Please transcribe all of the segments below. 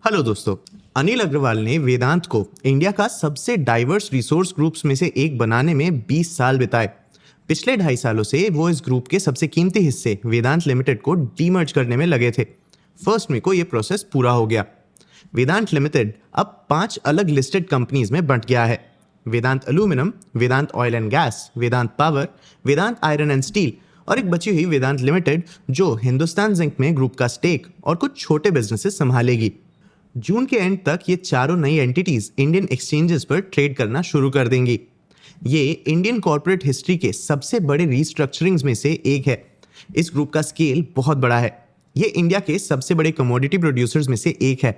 Hello दोस्तों। अनिल अग्रवाल ने वेदांत को इंडिया का सबसे डाइवर्स रिसोर्स ग्रुप्स में से एक बनाने में 20 साल बिताए। पिछले 2.5 सालों से वो इस ग्रुप के सबसे कीमती हिस्से वेदांत लिमिटेड को डीमर्ज करने में लगे थे। 1 मई को ये प्रोसेस पूरा हो गया। वेदांत लिमिटेड अब 5 अलग लिस्टेड कंपनीज में बंट गया है। Vedanta aluminium, Vedanta oil and gas, Vedanta power, Vedanta iron and steel और एक बची हुई वेदांत लिमिटेड जो हिंदुस्तान जिंक में ग्रुप का स्टेक और कुछ छोटे बिजनेसेस संभालेगी। जून के एंड तक ये चारों नई एंटिटीज इंडियन एक्सचेंजेस पर ट्रेड करना शुरू कर देंगी। ये इंडियन कॉर्पोरेट हिस्ट्री के सबसे बड़े रीस्ट्रक्चरिंग्स में से एक है। इस ग्रुप का स्केल बहुत बड़ा है। ये इंडिया के सबसे बड़े कमोडिटी प्रोड्यूसर्स में से एक है।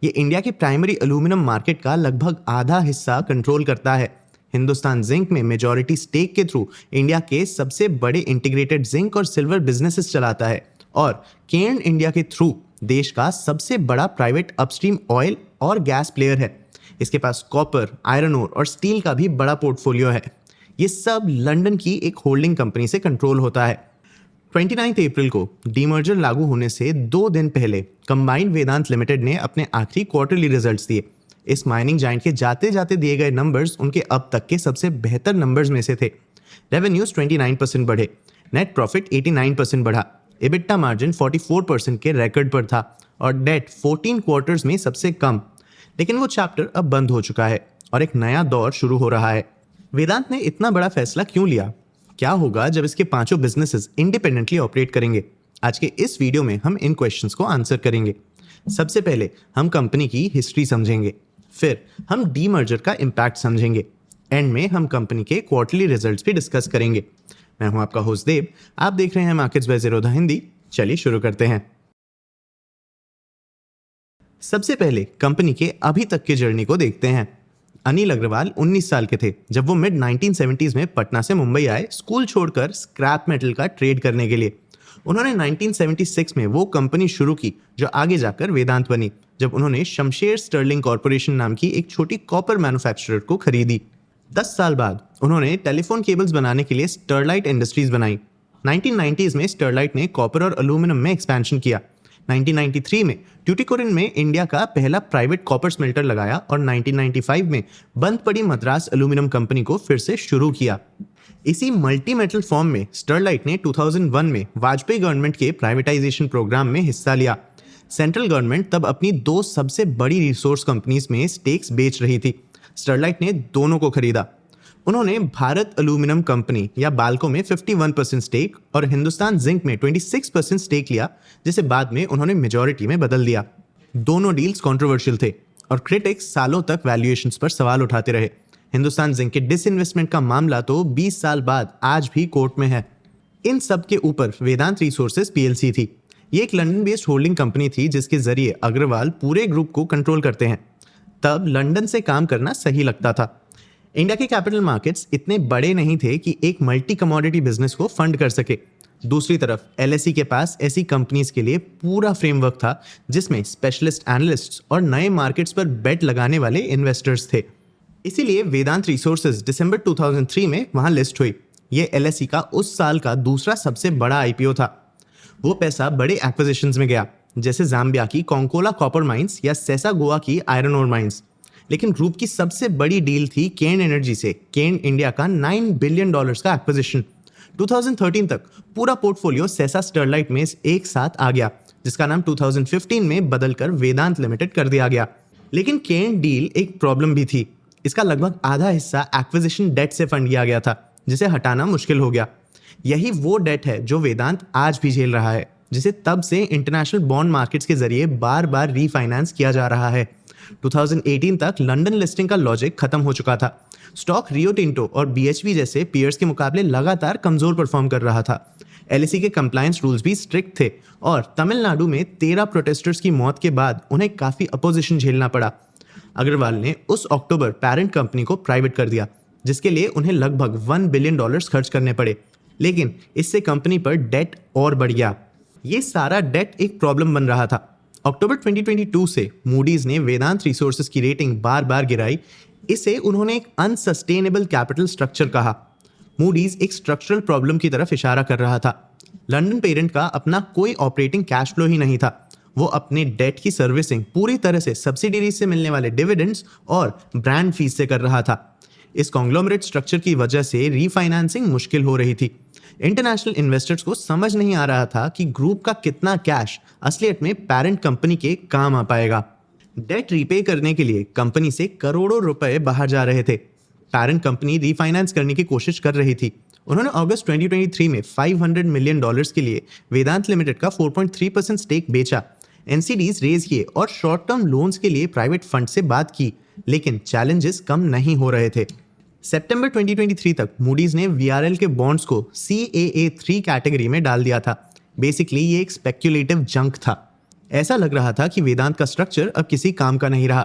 ये इंडिया के प्राइमरी एल्यूमिनियम मार्केट का लगभग आधा हिस्सा कंट्रोल करता है। हिंदुस्तान जिंक में मेजॉरिटी स्टेक के थ्रू इंडिया के सबसे बड़े इंटीग्रेटेड जिंक और सिल्वर बिजनेसेस चलाता है और केन इंडिया के थ्रू देश का सबसे बड़ा प्राइवेट अपस्ट्रीम ऑयल और गैस प्लेयर है। इसके पास कॉपर, आयरन ओर और स्टील का भी बड़ा पोर्टफोलियो है। ये सब लंदन की एक होल्डिंग कंपनी से कंट्रोल होता है। 29 अप्रैल को डीमर्जर लागू होने से 2 दिन पहले कंबाइंड वेदांत लिमिटेड ने अपने आखिरी क्वार्टरली रिजल्ट्स दिए। इस माइनिंग जाइंट के जाते जाते दिए गए नंबर्स उनके अब तक के सबसे बेहतर नंबर्स में से थे। रेवेन्यूज 29% बढ़े, नेट प्रॉफिट 89% बढ़ा, एबिटा मार्जिन 44% के रिकॉर्ड पर था और डेट 14 क्वार्टर्स में सबसे कम। लेकिन वो चैप्टर अब बंद हो चुका है और एक नया दौर शुरू हो रहा है। वेदांत ने इतना बड़ा फैसला क्यों लिया? क्या होगा जब इसके 5 बिजनेसेस इंडिपेंडेंटली ऑपरेट करेंगे? आज के इस वीडियो में हम इन क्वेश्चंस को आंसर करेंगे। सबसे पहले हम कंपनी की हिस्ट्री समझेंगे, फिर हम डीमर्जर का इम्पैक्ट समझेंगे, एंड में हम कंपनी के क्वार्टरली रिजल्ट्स भी डिस्कस करेंगे। मैं हूं आपका होस्ट देव, आप देख रहे हैं मार्केट्स बाय ज़ीरोधा हिंदी। चलिए शुरू करते हैं। सबसे पहले कंपनी के अभी तक की जर्नी को देखते हैं। अनिल अग्रवाल 19 साल के थे जब वो मिड 1970s में पटना से मुंबई आए स्कूल छोड़कर स्क्रैप मेटल का ट्रेड करने के लिए। उन्होंने 1976 में वो कंपनी शुरू की जो आगे जाकर वेदांत बनी, जब उन्होंने शमशेर स्टर्लिंग कॉर्पोरेशन नाम की एक छोटी कॉपर मैन्युफैक्चरर को खरीदी। 10 साल बाद उन्होंने टेलीफोन केबल्स बनाने के लिए स्टरलाइट इंडस्ट्रीज बनाई। 1990s में स्टरलाइट ने कॉपर और एल्यूमिनियम में एक्सपेंशन किया। 1993 में ट्यूटिकोरिन में इंडिया का पहला प्राइवेट कॉपर स्मेल्टर लगाया और 1995 में बंद पड़ी मद्रास एल्यूमिनियम कंपनी को फिर से शुरू किया। इसी मल्टी मेटल फॉर्म में स्टरलाइट ने 2001 में वाजपेयी गवर्नमेंट के प्राइवेटाइजेशन प्रोग्राम में हिस्सा लिया। सेंट्रल गवर्नमेंट तब अपनी 2 सबसे बड़ी रिसोर्स कंपनीज में स्टेक्स बेच रही थी। स्टरलाइट ने दोनों को खरीदा। उन्होंने भारत एल्यूमिनियम कंपनी या बाल्को में 51% स्टेक और हिंदुस्तान जिंक में 26% स्टेक लिया, जिसे बाद में उन्होंने मेजॉरिटी में बदल दिया। दोनों डील्स कंट्रोवर्शियल थे और क्रिटिक्स सालों तक वैल्यूएशंस पर सवाल उठाते रहे। हिंदुस्तान जिंक के डिसइन्वेस्टमेंट का मामला तो 20 साल बाद आज भी कोर्ट में है। इन सब के ऊपर वेदांत रिसोर्सेज पीएलसी थी। ये एक लंदन बेस्ड होल्डिंग कंपनी थी जिसके जरिए अग्रवाल पूरे ग्रुप को कंट्रोल करते हैं। तब लंदन से काम करना सही लगता था। इंडिया के कैपिटल मार्केट्स इतने बड़े नहीं थे कि एक मल्टी कमोडिटी बिजनेस को फंड कर सके। दूसरी तरफ एलएसई के पास ऐसी कंपनीज के लिए पूरा फ्रेमवर्क था जिसमें स्पेशलिस्ट एनालिस्ट्स और नए मार्केट्स पर बेट लगाने वाले इन्वेस्टर्स थे। इसीलिए वेदांत रिसोर्सेज दिसंबर 2003 में वहां लिस्ट हुई। ये एलएसई का उस साल का दूसरा सबसे बड़ा आईपीओ था। वो पैसा बड़े एक्विजिशंस में गया, जैसे जाम्बिया की कोंकोला कॉपर माइंस या सेसा गोवा की आयरन ओर माइंस। लेकिन ग्रुप की सबसे बड़ी डील थी केन एनर्जी से केन इंडिया का $9 बिलियन का एक्विजिशन। 2013 तक पूरा पोर्टफोलियो सेसा स्टरलाइट में एक साथ आ गया, जिसका नाम 2015 में बदलकर वेदांत लिमिटेड कर दिया गया। लेकिन केन डील एक प्रॉब्लम भी थी। इसका लगभग आधा हिस्सा एक्विजिशन डेट से फंड किया गया था, जिसे हटाना मुश्किल हो गया। यही वो डेट है जो वेदांत आज भी झेल रहा है, जिसे तब से इंटरनेशनल बॉन्ड मार्केट्स के जरिए बार बार रीफाइनेंस किया जा रहा है। 2018 तक लंदन लिस्टिंग का लॉजिक खत्म हो चुका था। स्टॉक रियो टिंटो और बीएचपी जैसे पीयर्स के मुकाबले लगातार कमजोर परफॉर्म कर रहा था। एलएसई के कंप्लायंस रूल्स भी स्ट्रिक्ट थे और तमिलनाडु में 13 प्रोटेस्टर्स की मौत के बाद उन्हें काफी अपोजिशन झेलना पड़ा। अग्रवाल ने उस अक्टूबर पेरेंट कंपनी को प्राइवेट कर दिया, जिसके लिए उन्हें लगभग $1 बिलियन खर्च करने पड़े। लेकिन इससे कंपनी पर डेट और बढ़ गया। ये सारा डेट एक प्रॉब्लम बन रहा था। अक्टूबर 2022 से मूडीज ने वेदांत रिसोर्सेज की रेटिंग बार बार गिराई। इसे उन्होंने एक अनसस्टेनेबल कैपिटल स्ट्रक्चर कहा। मूडीज एक स्ट्रक्चरल प्रॉब्लम की तरफ इशारा कर रहा था। लंदन पेरेंट का अपना कोई ऑपरेटिंग कैश फ्लो ही नहीं था। वो अपने डेट की सर्विसिंग पूरी तरह से सब्सिडीज से मिलने वाले डिविडेंड्स और ब्रांड फीस से कर रहा था। इस कॉन्ग्लोमरेट स्ट्रक्चर की वजह से रीफाइनेंसिंग मुश्किल हो रही थी। इंटरनेशनल इन्वेस्टर्स को समझ नहीं आ रहा था कि ग्रुप का कितना कैश असलियत में पेरेंट कंपनी के काम आ पाएगा। डेट रीपे करने के लिए कंपनी से करोड़ों रुपए बाहर जा रहे थे। पेरेंट कंपनी रीफाइनेंस करने की कोशिश कर रही थी। उन्होंने अगस्त 2023 में $500 मिलियन के लिए वेदांत लिमिटेड का 4.3% स्टेक बेचा, एनसीडीज रेज किए और शॉर्ट टर्म लोन्स के लिए प्राइवेट फंड से बात की, लेकिन चैलेंजेस कम नहीं हो रहे थे। सितंबर 2023 तक मूडीज ने वीआरएल के बॉन्ड्स को CAA3 कैटेगरी में डाल दिया था। बेसिकली ये एक स्पेक्युलेटिव जंक था। ऐसा लग रहा था कि वेदांत का स्ट्रक्चर अब किसी काम का नहीं रहा।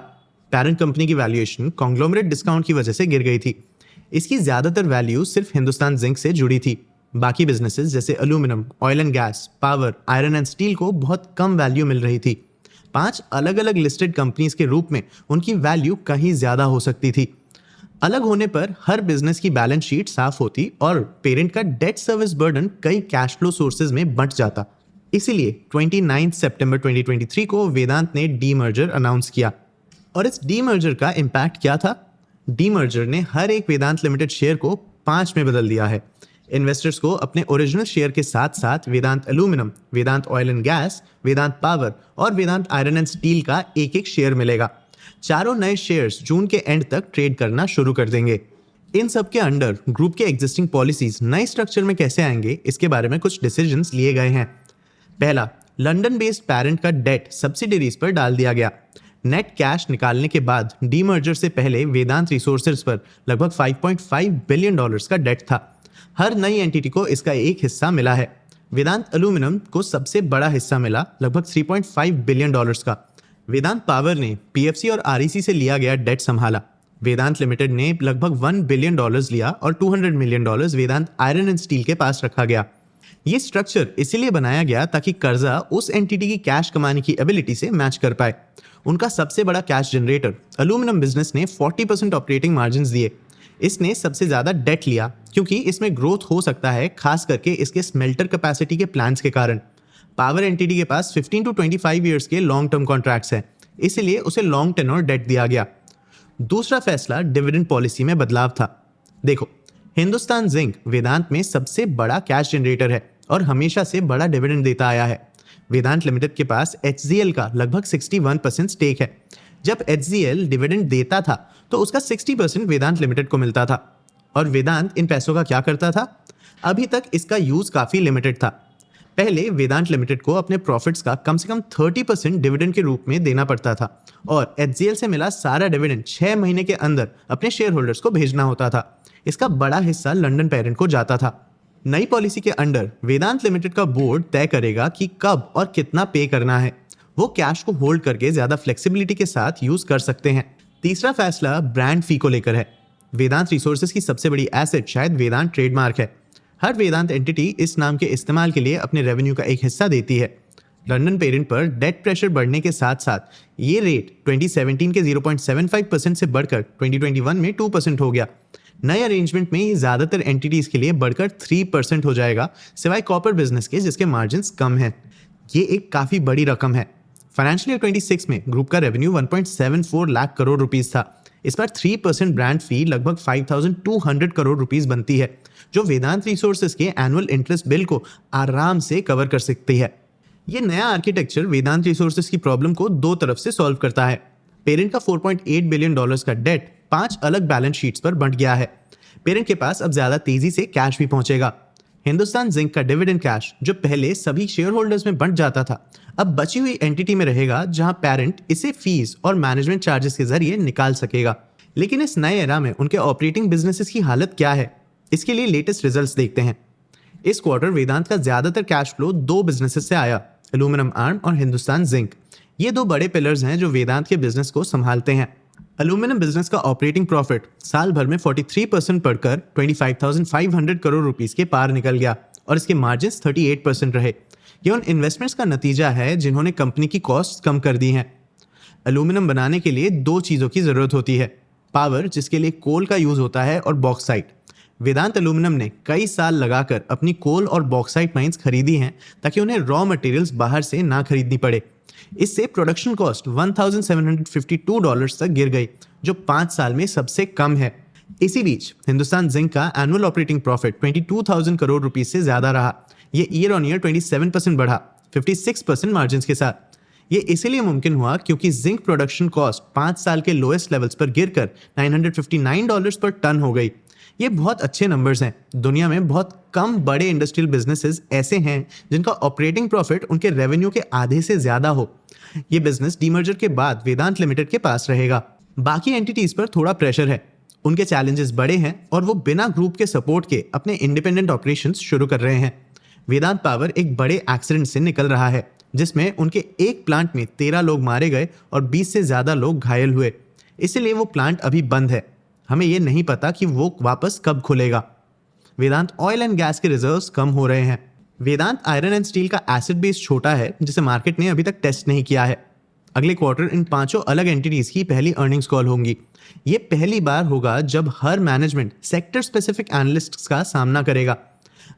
पेरेंट कंपनी की वैल्यूएशन कॉन्ग्लोमरेट डिस्काउंट की वजह से गिर गई थी। इसकी ज्यादातर वैल्यू सिर्फ हिंदुस्तान जिंक से जुड़ी थी। बाकी बिजनेसेस जैसे aluminium, oil and gas, power, iron and steel को बहुत कम वैल्यू मिल रही थी। 5 अलग अलग लिस्टेड कंपनीज के रूप में उनकी वैल्यू कहीं ज्यादा हो सकती थी। अलग होने पर हर बिजनेस की बैलेंस शीट साफ होती और पेरेंट का डेट सर्विस बर्डन कई कैश फ्लो सोर्सेज में बंट जाता। इसीलिए 29 सितंबर 2023 को वेदांत ने डीमर्जर अनाउंस किया। और इस डीमर्जर का इम्पैक्ट क्या था? डीमर्जर ने हर एक वेदांत लिमिटेड शेयर को 5 में बदल दिया है। इन्वेस्टर्स को अपने ओरिजिनल शेयर के साथ साथ Vedanta aluminium, Vedanta oil and gas, Vedanta power और वेदांत आयरन एंड स्टील का एक एक शेयर मिलेगा। चारों नए शेयर्स जून के एंड तक ट्रेड करना शुरू कर देंगे। इन सब के अंडर ग्रुप के एग्जिस्टिंग पॉलिसीज नए स्ट्रक्चर में कैसे आएंगे, इसके बारे में कुछ डिसीजंस लिए गए हैं। पहला, लंदन बेस्ड पेरेंट का डेट सब्सिडीज पर डाल दिया गया। नेट कैश निकालने के बाद डीमर्जर से पहले वेदांत रिसोर्सेज पर लगभग $5.5 बिलियन का डेट था। हर नई एंटिटी को इसका एक हिस्सा मिला है। वेदांत एल्यूमिनियम को सबसे बड़ा हिस्सा मिला, लगभग $3.5 बिलियन का। वेदांत पावर ने पीएफसी और आरईसी से लिया गया डेट संभाला। वेदांत लिमिटेड ने लगभग $1 बिलियन लिया और $200 million Vedanta iron and steel के पास रखा गया। ये स्ट्रक्चर इसीलिए बनाया गया ताकि कर्जा उस एंटिटी की कैश कमाने की एबिलिटी से मैच कर पाए। उनका सबसे बड़ा कैश जनरेटर एल्यूमिनियम बिजनेस ने 40% ऑपरेटिंग मार्जिन दिए। इसने सबसे ज्यादा डेट लिया क्योंकि इसमें ग्रोथ हो सकता है, खास करके इसके स्मेल्टर कैपेसिटी के प्लान्स के कारण। पावर एंटिटी के पास 15 to 25 ईयर्स के लॉन्ग टर्म कॉन्ट्रैक्ट्स हैं, इसलिए उसे लॉन्ग टेन्योर डेट दिया गया। दूसरा फैसला डिविडेंड पॉलिसी में बदलाव था। देखो, हिंदुस्तान जिंक वेदांत में सबसे बड़ा कैश जनरेटर है और हमेशा से बड़ा डिविडेंड देता आया है। वेदांत लिमिटेड के पास HCL का लगभग 61% स्टेक है। जब HCL डिविडेंड देता था तो उसका 60% वेदांत लिमिटेड को मिलता था। और वेदांत इन पैसों का क्या करता था? अभी तक इसका यूज काफी लिमिटेड था। पहले वेदांत लिमिटेड को अपने प्रॉफिट्स का कम से कम 30% डिविडेंड के रूप में देना पड़ता था और HCL से मिला सारा डिविडेंड 6 महीने के अंदर अपने शेयर होल्डर्स को भेजना होता था। इसका बड़ा हिस्सा लंदन पेरेंट को जाता था। नई पॉलिसी के अंडर वेदांत लिमिटेड का बोर्ड तय करेगा कि कब और कितना पे करना है। वो कैश को होल्ड करके ज्यादा फ्लेक्सिबिलिटी के साथ यूज कर सकते हैं। तीसरा फैसला ब्रांड फी को लेकर है। वेदांत रिसोर्सेज की सबसे बड़ी एसेट शायद वेदांत ट्रेडमार्क है। हर वेदांत एंटिटी इस नाम के इस्तेमाल के लिए अपने रेवेन्यू का एक हिस्सा देती है। लंदन पेरेंट पर डेट प्रेशर बढ़ने के साथ साथ ये रेट 2017 के 0.75% से बढ़कर 2021 में 2% हो गया। नए अरेंजमेंट में ये ज्यादातर एंटिटीज के लिए बढ़कर 3% हो जाएगा, सिवाय कॉपर बिजनेस के जिसके मार्जिन्स कम हैं। ये एक काफी बड़ी रकम है। फाइनेंशियल ईयर 26 में ग्रुप का रेवेन्यू 1.74 लाख करोड़ रुपीस था। इस पर 3% ब्रांड फी लगभग 5,200 करोड़ रुपीस बनती है, जो वेदांत रिसोर्सेज के एनुअल इंटरेस्ट बिल को आराम से कवर कर सकती है। ये नया आर्किटेक्चर वेदांत रिसोर्सेज की प्रॉब्लम को दो तरफ से सॉल्व करता है। पेरेंट का $4.8 बिलियन का डेट 5 अलग बैलेंस शीट्स पर बंट गया है। पेरेंट के पास अब ज्यादा तेजी से कैश भी पहुंचेगा। हिंदुस्तान जिंक का डिविडेंड कैश जो पहले सभी शेयर होल्डर्स में बंट जाता था, अब बची हुई एंटिटी में रहेगा, जहां पेरेंट इसे फीस और मैनेजमेंट चार्जेस के जरिए निकाल सकेगा। लेकिन इस नए एरा में उनके ऑपरेटिंग बिजनेसेस की हालत क्या है, इसके लिए लेटेस्ट रिजल्ट्स देखते हैं। इस क्वार्टर वेदांत का ज्यादातर कैश फ्लो 2 बिजनेसेस से आया, एल्यूमिनियम आर्म और हिंदुस्तान जिंक। ये 2 बड़े पिलर्स हैं जो वेदांत के बिजनेस को संभालते हैं। एल्यूमिनियम बिजनेस का ऑपरेटिंग प्रॉफिट साल भर में 43% बढ़कर 25,500 करोड़ रुपीस के पार निकल गया और इसके मार्जिन्स 38% रहे। ये उन इन्वेस्टमेंट्स का नतीजा है जिन्होंने कंपनी की कॉस्ट कम कर दी हैं। एल्यूमिनियम बनाने के लिए 2 चीज़ों की ज़रूरत होती है, पावर जिसके लिए कोल का यूज़ होता है और बॉक्साइट। वेदांत एल्यूमिनियम ने कई साल लगाकर अपनी कोल और बॉक्साइट माइंस खरीदी हैं ताकि उन्हें रॉ मटेरियल्स बाहर से ना खरीदनी पड़े। इससे प्रोडक्शन कॉस्ट $1,752 तक गिर गई, जो 5 साल में सबसे कम है। इसी बीच हिंदुस्तान जिंक का annual operating profit 22,000 crore rupees से ज्यादा रहा। ये ईयर ऑन ईयर 27% बढ़ा, 56% मार्जिन के साथ। ये इसीलिए मुमकिन हुआ क्योंकि जिंक प्रोडक्शन कॉस्ट 5 साल के लोएस्ट लेवल्स पर गिरकर $959 पर टन हो गई। ये बहुत अच्छे नंबर्स हैं। दुनिया में बहुत कम बड़े इंडस्ट्रियल बिजनेसेस ऐसे हैं जिनका ऑपरेटिंग प्रॉफिट उनके रेवेन्यू के आधे से ज्यादा हो। ये बिजनेस डीमर्जर के बाद वेदांत लिमिटेड के पास रहेगा। बाकी एंटिटीज पर थोड़ा प्रेशर है, उनके चैलेंजेस बड़े हैं और वो बिना ग्रुप के सपोर्ट के अपने इंडिपेंडेंट ऑपरेशंस शुरू कर रहे हैं। वेदांत पावर एक बड़े एक्सीडेंट से निकल रहा है, जिसमें उनके एक प्लांट में 13 लोग मारे गए और 20 से ज्यादा लोग घायल हुए। इसलिए वो प्लांट अभी बंद है। हमें ये नहीं पता कि वो वापस कब खुलेगा। वेदांत ऑयल एंड गैस के रिजर्व्स कम हो रहे हैं। वेदांत आयरन एंड स्टील का एसेट बेस छोटा है, जिसे मार्केट ने अभी तक टेस्ट नहीं किया है। अगले क्वार्टर इन 5 अलग एंटिटीज की पहली अर्निंग्स कॉल होंगी। ये पहली बार होगा जब हर मैनेजमेंट सेक्टर स्पेसिफिक एनालिस्ट्स का सामना करेगा।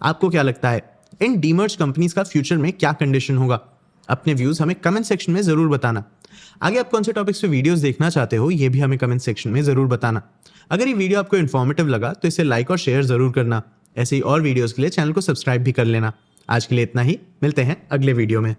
आपको क्या लगता है, इन डीमर्ज कंपनीज का फ्यूचर में क्या कंडीशन होगा? अपने व्यूज हमें कमेंट सेक्शन में जरूर बताना। आगे आप कौन से टॉपिक्स पे वीडियोस देखना चाहते हो, ये भी हमें कमेंट सेक्शन में जरूर बताना। अगर ये वीडियो आपको इन्फॉर्मेटिव लगा तो इसे लाइक और शेयर जरूर करना। ऐसे ही और वीडियोस के लिए चैनल को सब्सक्राइब भी कर लेना। आज के लिए इतना ही, मिलते हैं अगले वीडियो में।